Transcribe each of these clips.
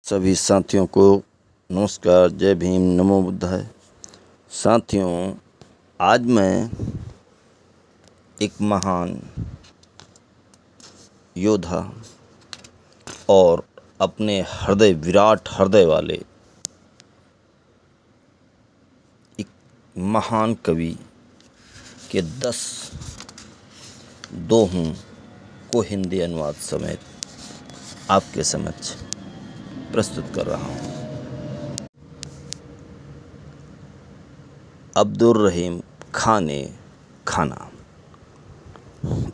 सभी साथियों को नमस्कार, जय भीम, नमो बुद्धाय। साथियों, आज मैं एक महान योद्धा और अपने विराट हृदय वाले एक महान कवि के 10 दोहों को हिंदी अनुवाद समेत आपके समक्ष प्रस्तुत कर रहा हूँ। अब्दुर रहीम खान ने खाना,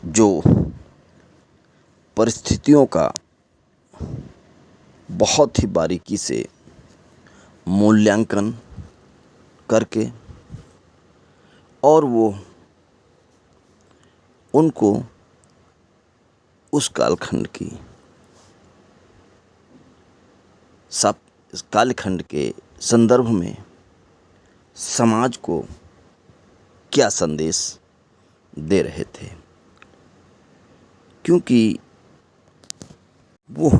जो परिस्थितियों का बहुत ही बारीकी से मूल्यांकन करके और वो उनको उस कालखंड की इस कालखंड के संदर्भ में समाज को क्या संदेश दे रहे थे, क्योंकि वो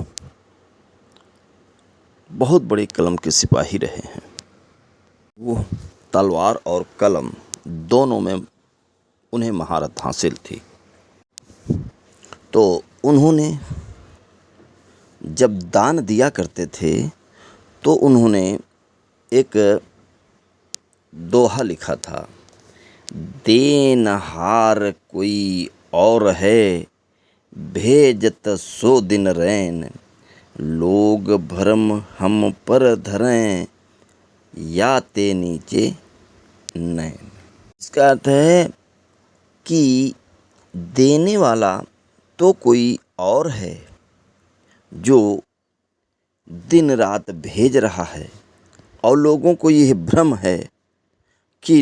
बहुत बड़े कलम के सिपाही रहे हैं। वो तलवार और कलम दोनों में उन्हें महारत हासिल थी। तो उन्होंने जब दान दिया करते थे तो उन्होंने एक दोहा लिखा था, देनहार कोई और है, भेजत सो दिन रैन, लोग भरम हम पर धरें, या ते नीचे नैन। इसका अर्थ है कि देने वाला तो कोई और है जो दिन रात भेज रहा है, और लोगों को यह भ्रम है कि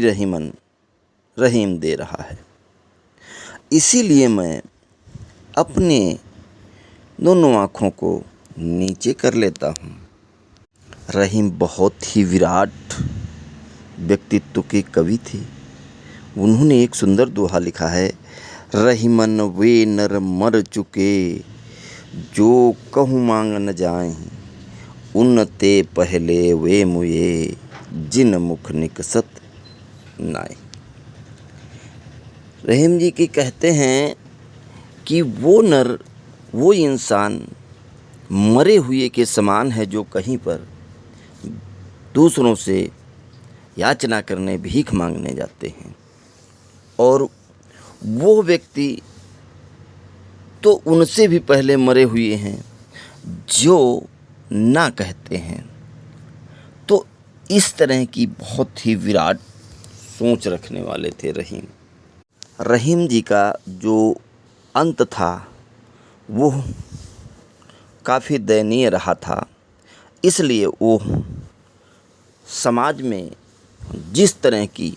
रहीम दे रहा है। इसीलिए मैं अपने दोनों आँखों को नीचे कर लेता हूँ। रहीम बहुत ही विराट व्यक्तित्व के कवि थे। उन्होंने एक सुंदर दोहा लिखा है, रहीमन वे नर मर चुके, जो कहूँ मांग न जाएं, उनते पहले वे मुए, जिन मुख निकसत नाय। रहीम जी की कहते हैं कि वो इंसान मरे हुए के समान है, जो कहीं पर दूसरों से याचना करने, भीख मांगने जाते हैं, और वो व्यक्ति तो उनसे भी पहले मरे हुए हैं जो ना कहते हैं। तो इस तरह की बहुत ही विराट सोच रखने वाले थे रहीम। रहीम जी का जो अंत था वो काफ़ी दयनीय रहा था। इसलिए वो समाज में जिस तरह की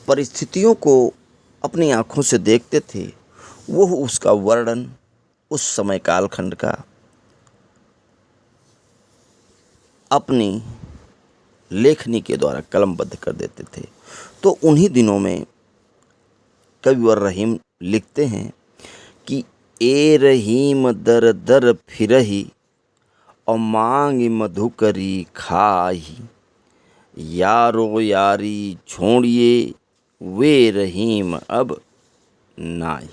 परिस्थितियों को अपनी आँखों से देखते थे, वो उसका वर्णन उस समय कालखंड का अपनी लेखनी के द्वारा कलमबद्ध कर देते थे। तो उन्हीं दिनों में कविवर रहीम लिखते हैं कि ए रहीम दर दर फिरही, और मांग मधुकरी खाही, यारो यारी छोड़िए, वे रहीम अब नाई।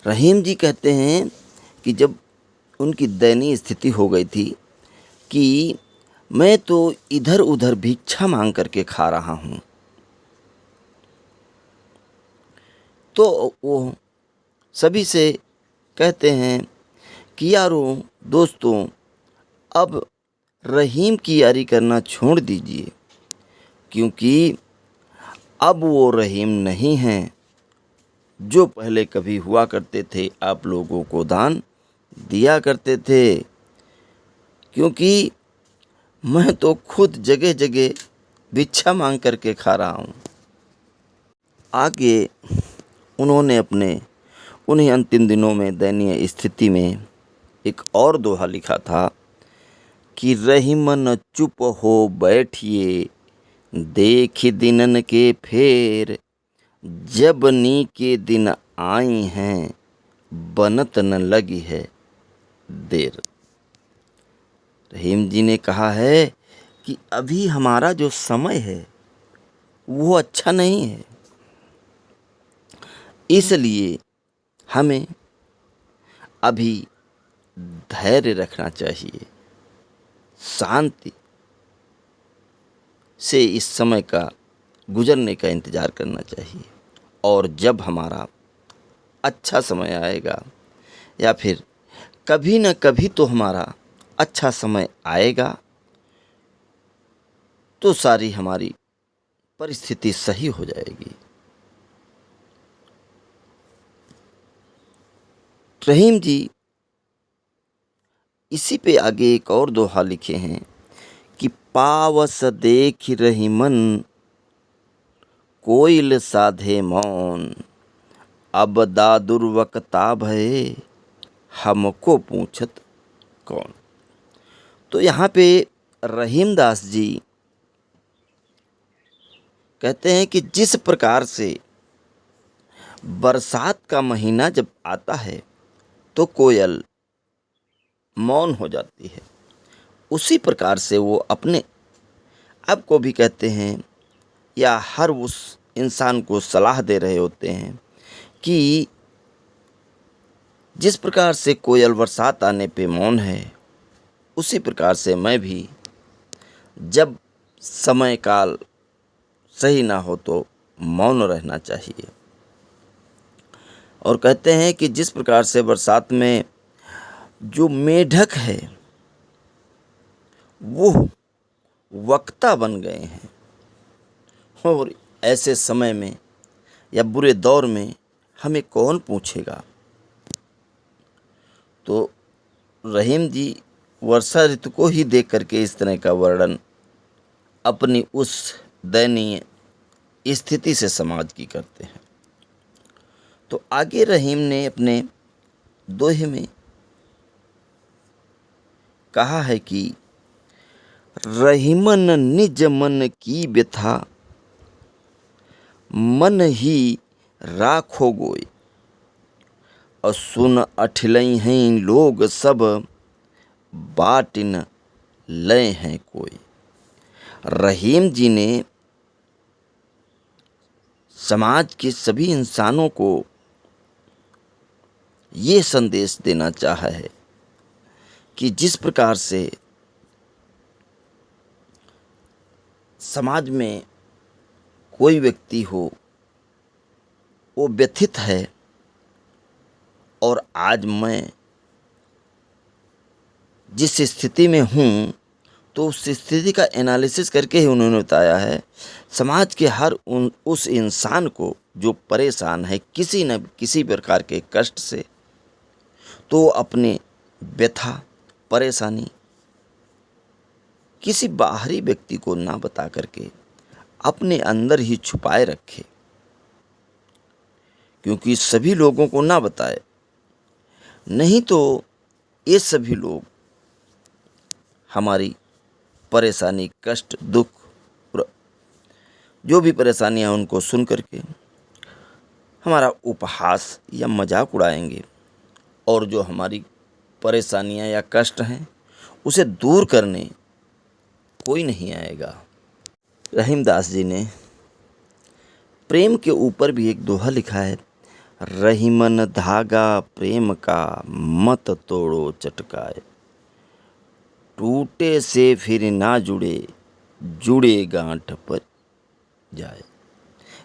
रहीम जी कहते हैं कि जब उनकी दयनीय स्थिति हो गई थी कि मैं तो इधर उधर भिक्षा मांग करके खा रहा हूँ, तो वो सभी से कहते हैं कि यारो दोस्तों, अब रहीम की यारी करना छोड़ दीजिए, क्योंकि अब वो रहीम नहीं हैं जो पहले कभी हुआ करते थे, आप लोगों को दान दिया करते थे। क्योंकि मैं तो खुद जगह जगह भिक्षा मांग करके खा रहा हूँ। आगे उन्होंने उन्हीं अंतिम दिनों में दयनीय स्थिति में एक और दोहा लिखा था कि रहीमन चुप हो बैठिए, देखी दिनन के फेर, जब नी के दिन आई, हैं बनत न लगी है देर। रहीम जी ने कहा है कि अभी हमारा जो समय है वो अच्छा नहीं है, इसलिए हमें अभी धैर्य रखना चाहिए, शांति से इस समय का गुजरने का इंतज़ार करना चाहिए। और जब हमारा अच्छा समय आएगा, या फिर कभी न कभी तो हमारा अच्छा समय आएगा, तो सारी हमारी परिस्थिति सही हो जाएगी। रहीम जी इसी पे आगे एक और दोहा लिखे हैं कि पावस देख रहीमन कोयल साधे मौन, अब दादुर्वक्ता भये हमको पूछत कौन। तो यहाँ पे रहीमदास जी कहते हैं कि जिस प्रकार से बरसात का महीना जब आता है तो कोयल मौन हो जाती है, उसी प्रकार से वो अपने आप को भी कहते हैं, या हर उस इंसान को सलाह दे रहे होते हैं कि जिस प्रकार से कोयल बरसात आने पे मौन है, उसी प्रकार से मैं भी जब समय काल सही ना हो तो मौन रहना चाहिए। और कहते हैं कि जिस प्रकार से बरसात में जो मेढक है वो वक्ता बन गए हैं, और ऐसे समय में या बुरे दौर में हमें कौन पूछेगा। तो रहीम जी वर्षा ऋतु को ही देख करके इस तरह का वर्णन अपनी उस दयनीय स्थिति से समाज की करते हैं। तो आगे रहीम ने अपने दोहे में कहा है कि रहीमन निज मन की व्यथा, मन ही राखो गोय, और सुन अठिलई हैं लोग सब, बाटिन लय हैं कोई। रहीम जी ने समाज के सभी इंसानों को ये संदेश देना चाहा है कि जिस प्रकार से समाज में कोई व्यक्ति हो वो व्यथित है, और आज मैं जिस स्थिति में हूँ तो उस स्थिति का एनालिसिस करके ही उन्होंने बताया है, समाज के हर उस इंसान को जो परेशान है किसी न किसी प्रकार के कष्ट से, तो अपने व्यथा परेशानी किसी बाहरी व्यक्ति को ना बता करके अपने अंदर ही छुपाए रखे, क्योंकि सभी लोगों को ना बताए, नहीं तो ये सभी लोग हमारी परेशानी, कष्ट, दुख, जो भी परेशानियां उनको सुन करके हमारा उपहास या मजाक उड़ाएंगे, और जो हमारी परेशानियां या कष्ट हैं उसे दूर करने कोई नहीं आएगा। रहीमदास जी ने प्रेम के ऊपर भी एक दोहा लिखा है, रहीमन धागा प्रेम का मत तोड़ो चटकाए, टूटे से फिर ना जुड़े, जुड़े गांठ पर जाए।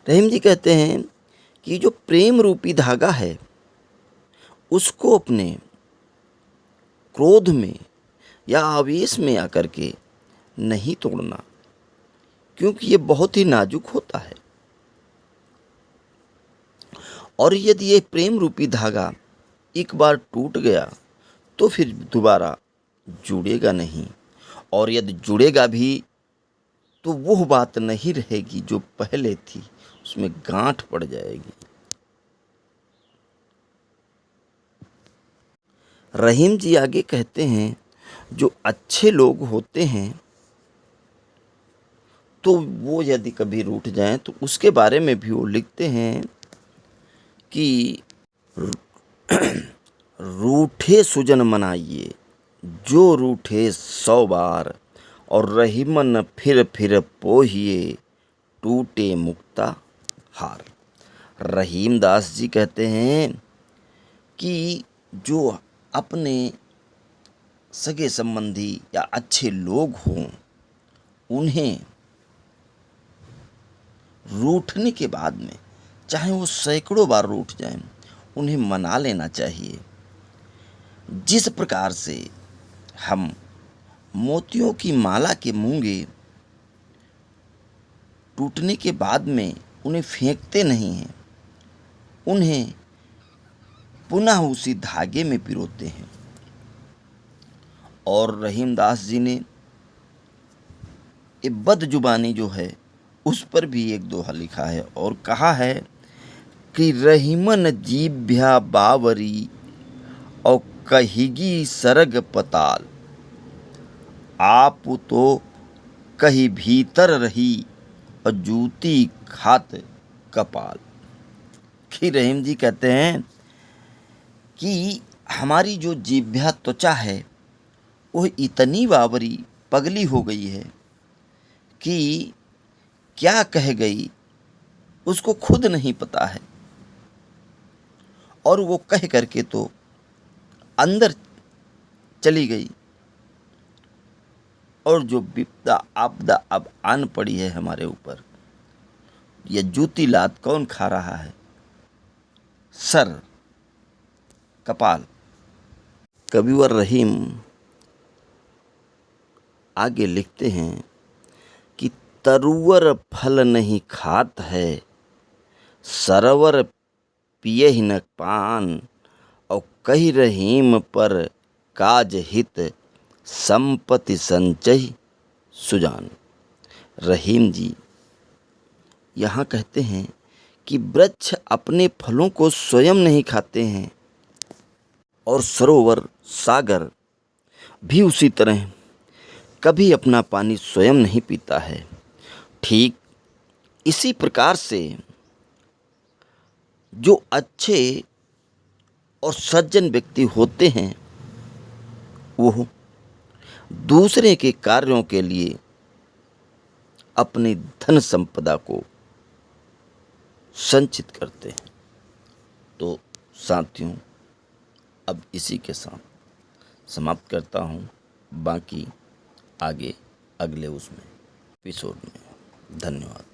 रहीम जी कहते हैं कि जो प्रेम रूपी धागा है उसको अपने क्रोध में या आवेश में आकर के नहीं तोड़ना, क्योंकि ये बहुत ही नाजुक होता है, और यदि ये प्रेम रूपी धागा एक बार टूट गया तो फिर दोबारा जुड़ेगा नहीं, और यदि जुड़ेगा भी तो वो बात नहीं रहेगी जो पहले थी, उसमें गांठ पड़ जाएगी। रहीम जी आगे कहते हैं जो अच्छे लोग होते हैं तो वो यदि कभी रूठ जाएं तो उसके बारे में भी वो लिखते हैं कि रूठे सुजन मनाइए, जो रूठे 100 बार, और रहीमन फिर पोहिए, टूटे मुक्ता हार। रहीमदास जी कहते हैं कि जो अपने सगे संबंधी या अच्छे लोग हों, उन्हें रूठने के बाद में, चाहे वो सैकड़ों बार रूठ जाएं, उन्हें मना लेना चाहिए। जिस प्रकार से हम मोतियों की माला के मूंगे टूटने के बाद में उन्हें फेंकते नहीं हैं, उन्हें पुनः उसी धागे में पिरोते हैं। और रहीमदास जी ने ये बदजुबानी जो है उस पर भी एक दोहा लिखा है और कहा है कि रहीमन जीभ्या बावरी और कहिगी सरग पताल, आप तो कहीं भीतर रही और जूती खात कपाल। कि रहीम जी कहते हैं कि हमारी जो जीभ्या त्वचा है वह इतनी बावरी पगली हो गई है कि क्या कह गई उसको खुद नहीं पता है, और वो कह करके तो अंदर चली गई। और जो विपदा आपदा अब आन पड़ी है हमारे ऊपर, यह जूती लात कौन खा रहा है? सर, कपाल। कविवर रहीम आगे लिखते हैं कि तरुवर फल नहीं खात है, सरवर पिए ही न पान, और कही रहीम पर काज हित, संपत्ति संचय सुजान। रहीम जी यहाँ कहते हैं कि वृक्ष अपने फलों को स्वयं नहीं खाते हैं, और सरोवर, सागर भी उसी तरह कभी अपना पानी स्वयं नहीं पीता है। ठीक इसी प्रकार से जो अच्छे और सज्जन व्यक्ति होते हैं वो दूसरे के कार्यों के लिए अपनी धन संपदा को संचित करते हैं। तो साथियों, अब इसी के साथ समाप्त करता हूँ, बाकी आगे अगले उसमें एपिसोड में। धन्यवाद।